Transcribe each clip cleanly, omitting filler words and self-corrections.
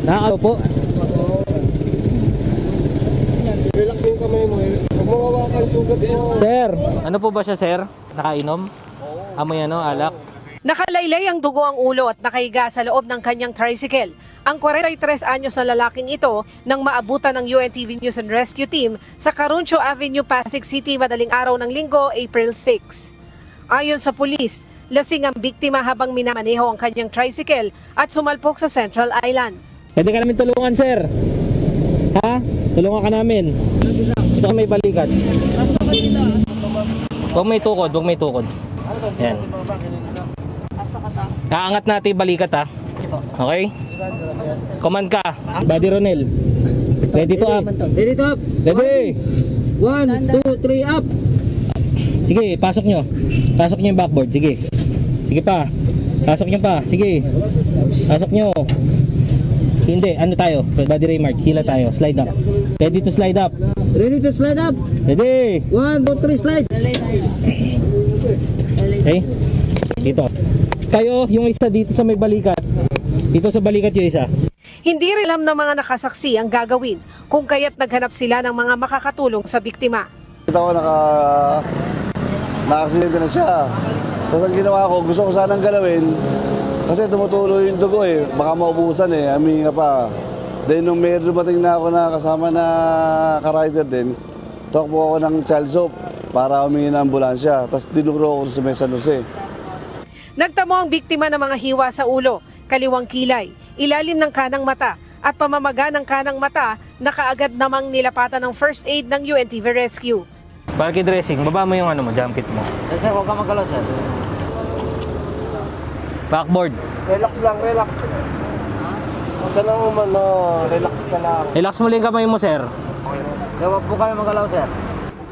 Nakakaupo. Relax yung kamay mo eh. Huwag mo hawakan yung sugat mo. Sir, ano po ba siya, sir? Nakainom? Amoy ano, alak? Nakalaylay ang dugo ang ulo at nakahiga sa loob ng kanyang tricycle. Ang 43 anyos na lalaking ito nang maabutan ng UNTV News and Rescue Team sa Caruncho Avenue, Pasig City madaling araw ng Linggo, April 6. Ayon sa pulis, lasing ang biktima habang minamaneho ang kanyang tricycle at sumalpok sa Central Island. Pwede ka namin tulungan, sir. Ha? Tulungan ka namin. Ito may balikat. Huwag may tukod, huwag may tukod. Yan. Kaangat natin yung balikat, ha? Okay? Command ka. Buddy Ronel. Ready to up. Ready to up. Ready. 1, 2, 3, up. Sige, pasok nyo. Pasok nyo yung backboard. Sige. Sige pa. Pasok nyo pa. Sige. Pasok nyo. Hindi, ano tayo? Body remark. Hila tayo. Slide up. Ready to slide up. Ready to slide up. Ready. 1, 2, 3, slide. Okay. Dito. Kayo, yung isa dito sa may balikat. Dito sa balikat yung isa. Hindi rin alam ng mga nakasaksi ang gagawin kung kaya't naghanap sila ng mga makakatulong sa biktima. Kita ko naka-aksidente na siya. Tapos ang ginawa ko, gusto ko sanang galawin kasi tumutuloy yung dugo eh. Baka maubusan eh, huminga pa. Then nung may dumating na ako na kasama na ka-rider din, takbo ako ng child soap para humingi ng ambulansya. Tapos dinuro ko sa San Jose. Nagtamo ang biktima ng mga hiwa sa ulo, kaliwang kilay, ilalim ng kanang mata at pamamaga ng kanang mata na kaagad namang nilapatan ng first aid ng UNTV Rescue. Bulky dressing, baba mo yung ano mo, jump kit mo. Sir, huwag ka magalaw, sir. Backboard. Relax lang, relax. Huwag ka lang umano, relax ka lang. Relax mo lang yung kamay mo, sir. Huwag po kayo magalaw, sir.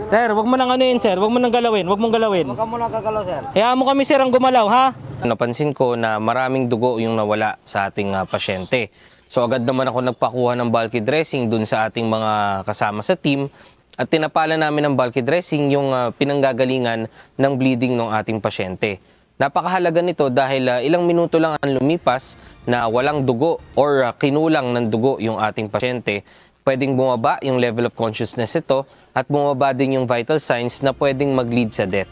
Sir, wag mo nang ano yun, sir. Wag mo nang galawin. Wag mong galawin. Huwag ka muna gagalaw, sir. Hayaan mo kami, sir, ang gumalaw, ha? Napansin ko na maraming dugo yung nawala sa ating pasyente. So agad naman ako nagpakuha ng bulky dressing dun sa ating mga kasama sa team at tinapala namin ng bulky dressing yung pinanggagalingan ng bleeding ng ating pasyente. Napakahalaga nito dahil ilang minuto lang ang lumipas na walang dugo or kinulang ng dugo yung ating pasyente. Pwedeng bumaba yung level of consciousness ito at bumaba din yung vital signs na pwedeng mag-lead sa death.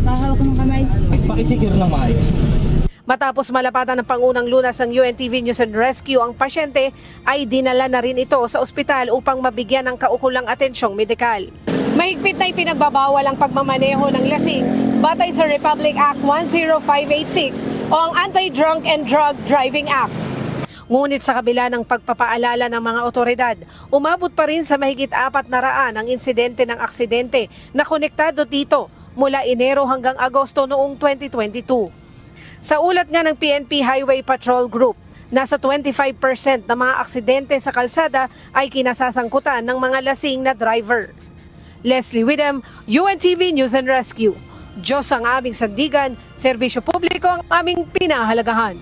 Pakahawak ng kamay. Pakisecure ng maayos. Matapos malapatan ng pangunang lunas ng UNTV News and Rescue, ang pasyente ay dinala na rin ito sa ospital upang mabigyan ng kaukulang atensyong medikal. Mahigpit na ipinagbabawal ang pagmamaneho ng lasing batay sa Republic Act 10586 o ang Anti-Drunk and Drug Driving Act. Ngunit sa kabila ng pagpapaalala ng mga otoridad, umabot pa rin sa mahigit 400 ang insidente ng aksidente na konektado dito mula Enero hanggang Agosto noong 2022. Sa ulat nga ng PNP Highway Patrol Group, nasa 25% ng mga aksidente sa kalsada ay kinasasangkutan ng mga lasing na driver. Leslie Widem, UNTV News and Rescue. Diyos ang aming sandigan, serbisyo publiko ang aming pinahalagahan.